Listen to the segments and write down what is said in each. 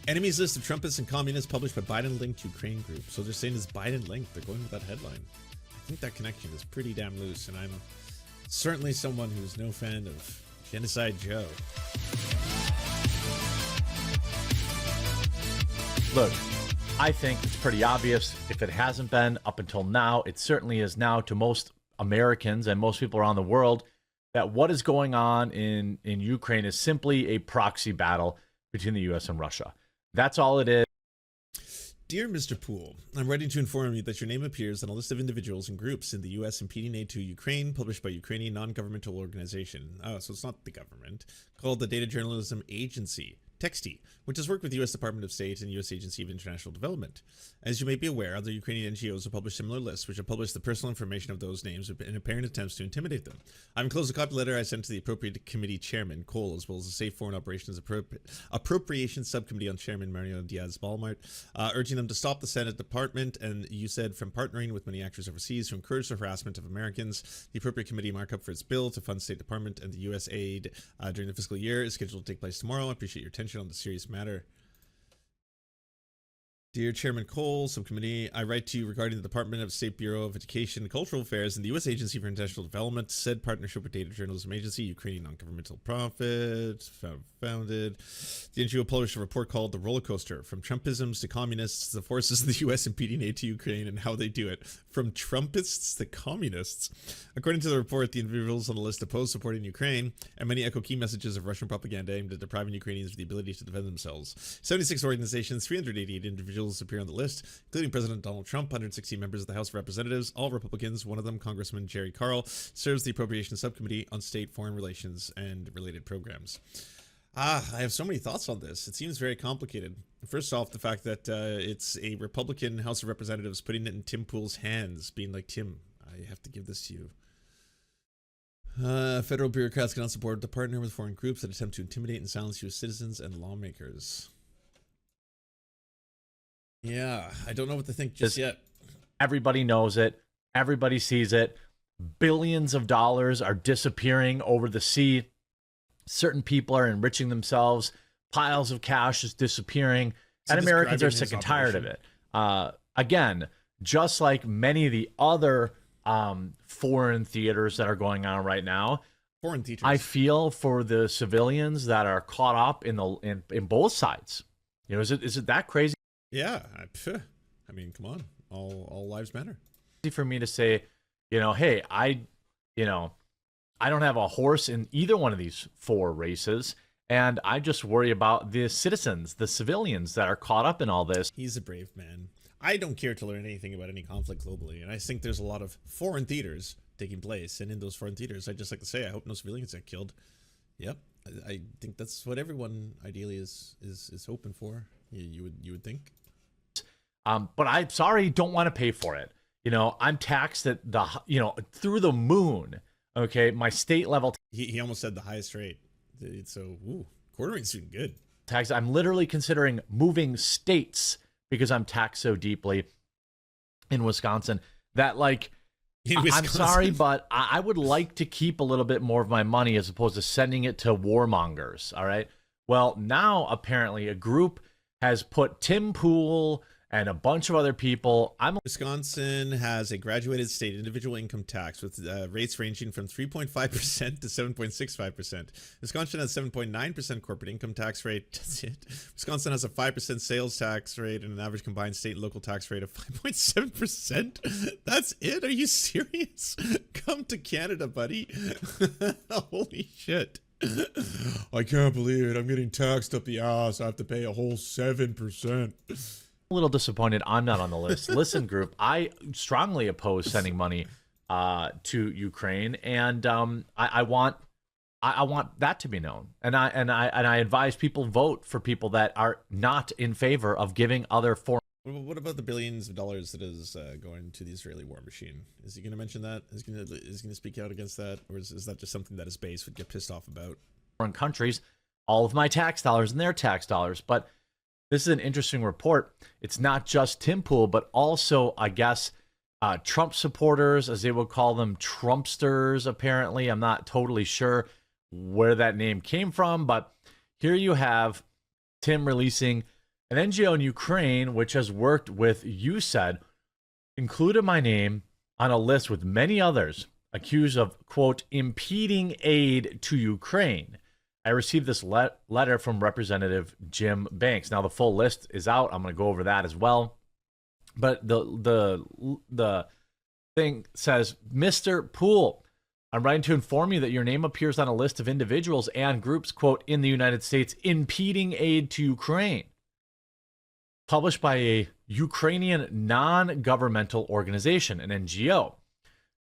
Enemies list of Trumpists and communists published by Biden-linked Ukraine group. So they're saying it's Biden-linked. They're going with that headline. I think that connection is pretty damn loose, and I'm certainly someone who's no fan of Genocide Joe. Look, I think it's pretty obvious. If it hasn't been up until now, it certainly is now to most Americans and most people around the world that what is going on in Ukraine is simply a proxy battle between the U.S. and Russia. That's all it is. Dear Mr. Poole, I'm writing to inform you that your name appears on a list of individuals and groups in the U.S. impeding aid to Ukraine, published by Ukrainian non-governmental organization. Oh, so it's not the government. Called the Data Journalism Agency, TXT, which has worked with the U.S. Department of State and U.S. Agency of International Development. As you may be aware, other Ukrainian NGOs have published similar lists, which have published the personal information of those names in apparent attempts to intimidate them. I'm enclosed a copy letter I sent to the appropriate committee chairman, Cole, as well as the Safe Foreign Operations Appropriations Subcommittee on Chairman Mario Diaz-Balmart, urging them to stop the Senate Department, and you said from partnering with many actors overseas to encourage the harassment of Americans. The appropriate committee markup for its bill to fund State Department and the U.S. aid during the fiscal year is scheduled to take place tomorrow. I appreciate your attention on the serious matter. Dear Chairman Cole, Subcommittee, I write to you regarding the Department of State Bureau of Education and Cultural Affairs and the U.S. Agency for International Development, said partnership with Data Journalism Agency, Ukrainian non-governmental profit, founded. The NGO published a report called The Roller Coaster, From Trumpisms to Communists, the Forces of the U.S. Impeding Aid to Ukraine and How They Do It. From Trumpists to Communists. According to the report, the individuals on the list oppose supporting Ukraine, and many echo key messages of Russian propaganda aimed at depriving Ukrainians of the ability to defend themselves. 76 organizations, 388 individuals appear on the list, including President Donald Trump, 160 members of the House of Representatives, all Republicans. One of them, Congressman Jerry Carl, serves the Appropriations Subcommittee on State Foreign Relations and related programs. I have so many thoughts on this. It seems very complicated. First off, the fact that it's a Republican House of Representatives putting it in Tim Poole's hands, being like, Tim, I have to give this to you. Federal bureaucrats cannot support to partner with foreign groups that attempt to intimidate and silence U.S. citizens and lawmakers. Yeah, I don't know what to think just yet. Everybody knows it. Everybody sees it. Billions of dollars are disappearing over the sea. Certain people are enriching themselves. Piles of cash is disappearing. And Americans are sick and tired of it. Again, just like many of the other foreign theaters that are going on right now, foreign theaters, I feel for the civilians that are caught up in both sides. You know, is it that crazy? Yeah, I mean, come on, all lives matter. For me to say, you know, hey, I don't have a horse in either one of these four races, and I just worry about the citizens, the civilians that are caught up in all this. He's a brave man. I don't care to learn anything about any conflict globally, and I think there's a lot of foreign theaters taking place, and in those foreign theaters, I'd just like to say, I hope no civilians get killed. Yep, I think that's what everyone ideally is hoping for. You would think. But I'm sorry, don't want to pay for it. You know, I'm taxed at through the moon. Okay, my state level. He almost said the highest rate. So, quartering's doing good. Tax. I'm literally considering moving states because I'm taxed so deeply in Wisconsin that, like, I'm sorry, but I would like to keep a little bit more of my money as opposed to sending it to warmongers. All right. Well, now apparently a group has put Tim Poole and a bunch of other people. Wisconsin has a graduated state individual income tax with rates ranging from 3.5% to 7.65%. Wisconsin has 7.9% corporate income tax rate. That's it. Wisconsin has a 5% sales tax rate and an average combined state and local tax rate of 5.7%. That's it? Are you serious? Come to Canada, buddy. Holy shit. I can't believe it. I'm getting taxed up the ass. I have to pay a whole 7%. A little disappointed I'm not on the list. Listen, group, I strongly oppose sending money to Ukraine, and I want that to be known. And I advise people vote for people that are not in favor of giving other foreign. What about the billions of dollars that is going to the Israeli war machine? Is he going to mention that? Is he going to speak out against that, or is that just something that his base would get pissed off about? Foreign countries, all of my tax dollars and their tax dollars, but. This is an interesting report. It's not just Tim Poole, but also, I guess, Trump supporters, as they would call them, Trumpsters, apparently. I'm not totally sure where that name came from, but here you have Tim releasing An NGO in Ukraine, which has worked with USAID, included my name on a list with many others accused of, quote, impeding aid to Ukraine. I received this letter from Representative Jim Banks. Now, the full list is out. I'm going to go over that as well. But the thing says, Mr. Poole, I'm writing to inform you that your name appears on a list of individuals and groups, quote, in the United States, impeding aid to Ukraine, published by a Ukrainian non-governmental organization, an NGO,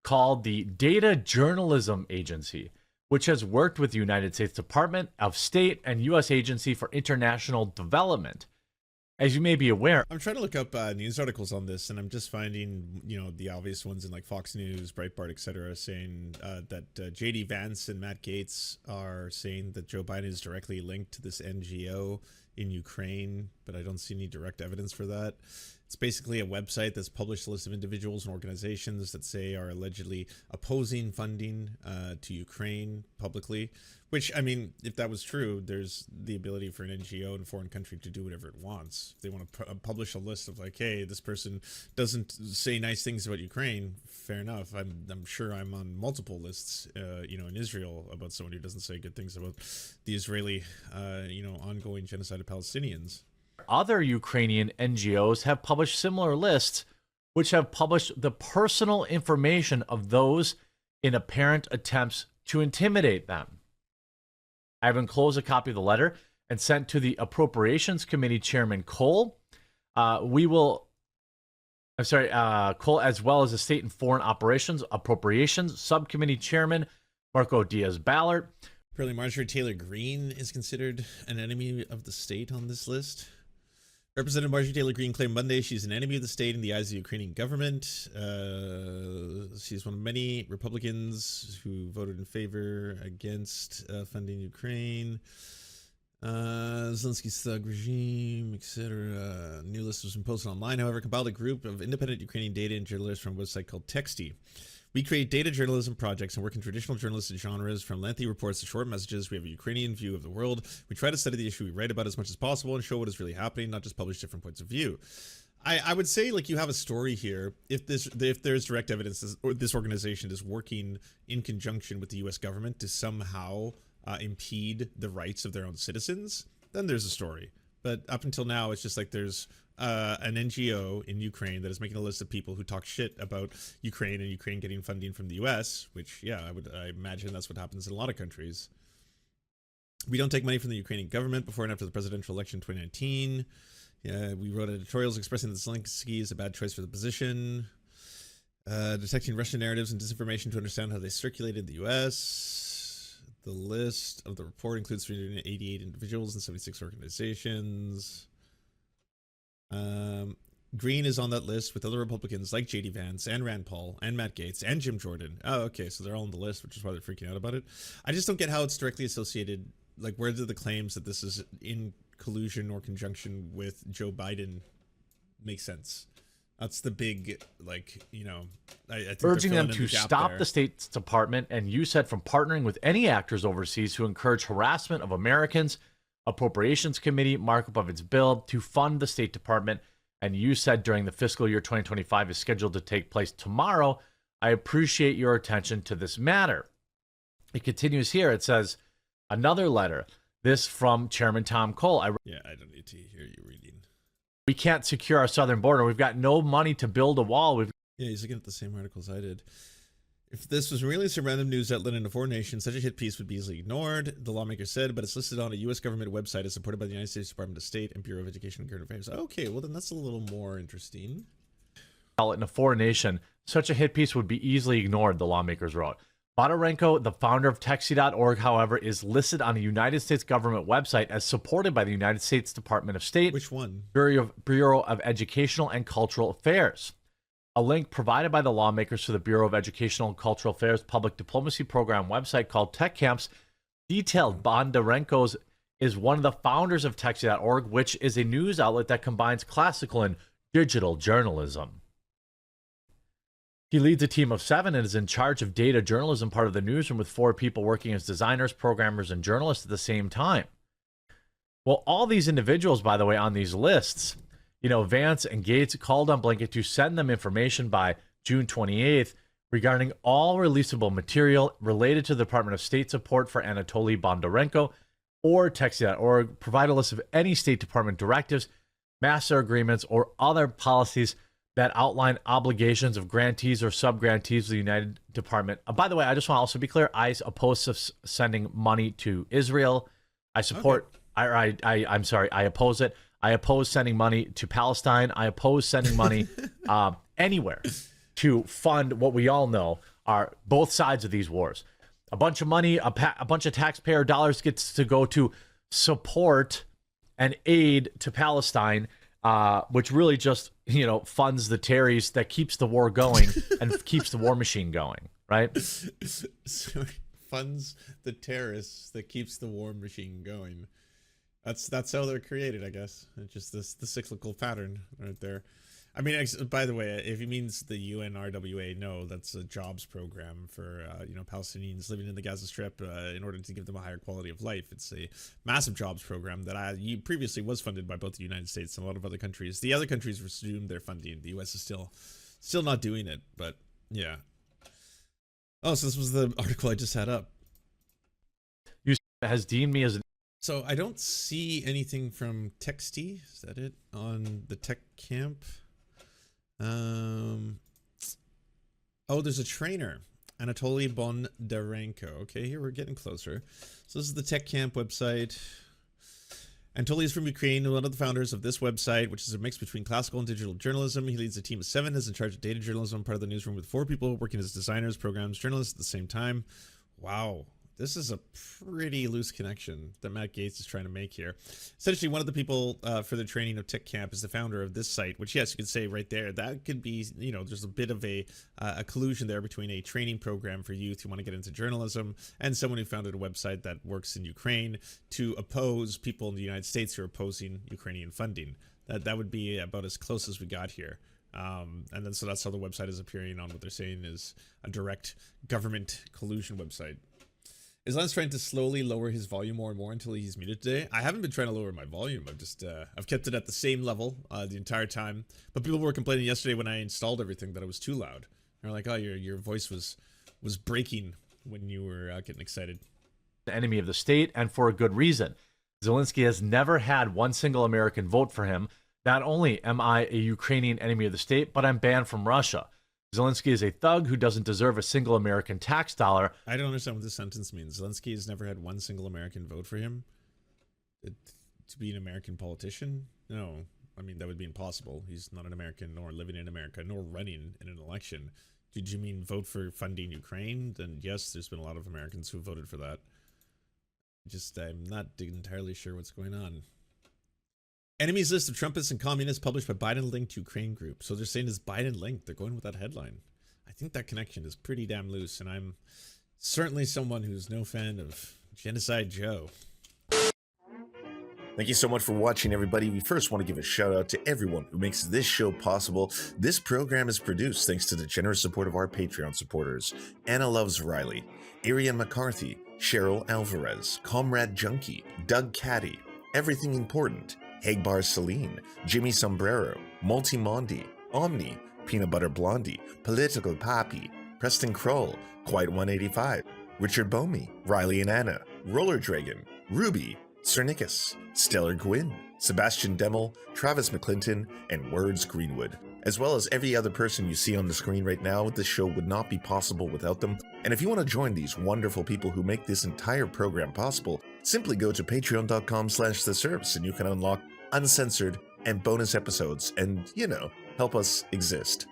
called the Data Journalism Agency, which has worked with the United States Department of State and U.S. Agency for International Development. As you may be aware, I'm trying to look up news articles on this, and I'm just finding, the obvious ones in like Fox News, Breitbart, etc., saying that J.D. Vance and Matt Gaetz are saying that Joe Biden is directly linked to this NGO in Ukraine, but I don't see any direct evidence for that. It's basically a website that's published a list of individuals and organizations that say are allegedly opposing funding to Ukraine publicly, which, I mean, if that was true, there's the ability for an NGO in a foreign country to do whatever it wants. If they want to publish a list of like, hey, this person doesn't say nice things about Ukraine, fair enough. I'm sure I'm on multiple lists, in Israel about someone who doesn't say good things about the Israeli, ongoing genocide of Palestinians. other Ukrainian NGOs have published similar lists, which have published the personal information of those in apparent attempts to intimidate them. I have enclosed a copy of the letter and sent to the Appropriations Committee Chairman Cole. Cole, as well as the State and Foreign Operations Appropriations Subcommittee Chairman Marco Diaz-Balart. Apparently, Marjorie Taylor Greene is considered an enemy of the state on this list. Representative Marjorie Taylor Greene claimed Monday she's an enemy of the state in the eyes of the Ukrainian government. She's one of many Republicans who voted in favor against funding Ukraine. Zelensky's thug regime, etc. New list was posted online. However, compiled a group of independent Ukrainian data and journalists from a website called Texty. We create data journalism projects and work in traditional journalistic genres, from lengthy reports to short messages. We have a Ukrainian view of the world. We try to study the issue we write about as much as possible and show what is really happening, not just publish different points of view. I would say, like, you have a story here. If there's direct evidence this organization is working in conjunction with the U.S. government to somehow impede the rights of their own citizens, then there's a story. But up until now, it's just like there's an NGO in Ukraine that is making a list of people who talk shit about Ukraine and Ukraine getting funding from the US, which, yeah, I imagine that's what happens in a lot of countries. We don't take money from the Ukrainian government before and after the presidential election in 2019. We wrote editorials expressing that Zelensky is a bad choice for the position. Detecting Russian narratives and disinformation to understand how they circulated in the US. The list of the report includes 388 individuals and 76 organizations. Green is on that list with other Republicans like J.D. Vance and Rand Paul and Matt Gaetz and Jim Jordan. Oh, okay, so they're all on the list, which is why they're freaking out about it. I just don't get how it's directly associated. Like, where do the claims that this is in collusion or conjunction with Joe Biden make sense? That's the big, I think urging them to stop the State Department and USAID from partnering with any actors overseas who encourage harassment of Americans. Appropriations Committee markup of its bill to fund the State Department and USAID during the fiscal year 2025 is scheduled to take place tomorrow. I appreciate your attention to this matter. It continues here. It says, another letter, this from Chairman Tom Cole. I don't need to hear you reading. We can't secure our southern border. We've got no money to build a wall. Yeah, he's looking at the same articles I did. If this was really some random news outlet in a foreign nation, such a hit piece would be easily ignored, the lawmaker said, but it's listed on a U.S. government website as supported by the United States Department of State and Bureau of Education and Current Affairs. Okay, well then that's a little more interesting. In a foreign nation, such a hit piece would be easily ignored, the lawmakers wrote. Botarenko, the founder of Texty.org, however, is listed on a United States government website as supported by the United States Department of State. Which one? Bureau of Educational and Cultural Affairs. A link provided by the lawmakers to the Bureau of Educational and Cultural Affairs public diplomacy program website called Tech Camps detailed Bondarenko's is one of the founders of Texty.org, which is a news outlet that combines classical and digital journalism. He leads a team of 7 and is in charge of data journalism part of the newsroom with 4 people working as designers, programmers, and journalists at the same time. Well, all these individuals, by the way, on these lists, you know, Vance and Gates called on Blinken to send them information by June 28th regarding all releasable material related to the Department of State support for Anatoly Bondarenko, or text.org, provide a list of any State Department directives, master agreements, or other policies that outline obligations of grantees or sub-grantees of the United Department. By the way, I just want to also be clear, I oppose sending money to Israel. I support, I'm sorry, I oppose it. I oppose sending money to Palestine. I oppose sending money anywhere to fund what we all know are both sides of these wars. A bunch of money, a bunch of taxpayer dollars gets to go to support and aid to Palestine, which really just, you know, funds the terrorists that keeps the war going and keeps the war machine going, right? Sorry, funds the terrorists that keeps the war machine going. That's how they're created, I guess. It's just the cyclical pattern right there. I mean, by the way, if he means the UNRWA, no, that's a jobs program for Palestinians living in the Gaza Strip in order to give them a higher quality of life. It's a massive jobs program that previously was funded by both the United States and a lot of other countries. The other countries resumed their funding. The U.S. is still not doing it, but yeah. Oh, so this was the article I just had up. You has deemed me as an. So I don't see anything from Texty. Is that it on the tech camp? Oh, there's a trainer, Anatoly Bondarenko. Okay, here we're getting closer. So this is the tech camp website. Anatoly is from Ukraine, one of the founders of this website, which is a mix between classical and digital journalism. He leads a team of 7, is in charge of data journalism, part of the newsroom with 4 people working as designers, programs, journalists at the same time. Wow. This is a pretty loose connection that Matt Gaetz is trying to make here. Essentially, one of the people for the training of Tech Camp is the founder of this site, which, yes, you could say right there, that could be, you know, there's a bit of a collusion there between a training program for youth who want to get into journalism and someone who founded a website that works in Ukraine to oppose people in the United States who are opposing Ukrainian funding. That would be about as close as we got here. And then so that's how the website is appearing on what they're saying is a direct government collusion website. Islam's trying to slowly lower his volume more and more until he's muted today. I haven't been trying to lower my volume. I've kept it at the same level the entire time. But people were complaining yesterday when I installed everything that it was too loud. They're like, "Oh, your voice was breaking when you were getting excited." The enemy of the state, and for a good reason. Zelensky has never had one single American vote for him. Not only am I a Ukrainian enemy of the state, but I'm banned from Russia. Zelensky is a thug who doesn't deserve a single American tax dollar. I don't understand what this sentence means. Zelensky has never had one single American vote for him? To be an American politician? No. I mean, that would be impossible. He's not an American, nor living in America, nor running in an election. Did you mean vote for funding Ukraine? Then yes, there's been a lot of Americans who voted for that. I'm not entirely sure what's going on. Enemies list of Trumpists and communists published by Biden linked Ukraine group. So they're saying is Biden linked. They're going with that headline. I think that connection is pretty damn loose, and I'm certainly someone who's no fan of Genocide Joe. Thank you so much for watching, everybody. We first want to give a shout out to everyone who makes this show possible. This program is produced thanks to the generous support of our Patreon supporters: Anna Loves Riley, Ariane McCarthy, Cheryl Alvarez, Comrade Junkie, Doug Caddy, Everything Important, Hagbar Celine, Jimmy Sombrero, Multimondi, Omni, Peanut Butter Blondie, Political Poppy, Preston Kroll, Quiet 185, Richard Bomey, Riley and Anna, Roller Dragon, Ruby, Cernicus, Stellar Gwyn, Sebastian Demmel, Travis McClinton, and Words Greenwood. As well as every other person you see on the screen right now, this show would not be possible without them. And if you want to join these wonderful people who make this entire program possible, simply go to patreon.com/the Serfs and you can unlock uncensored and bonus episodes and, help us exist.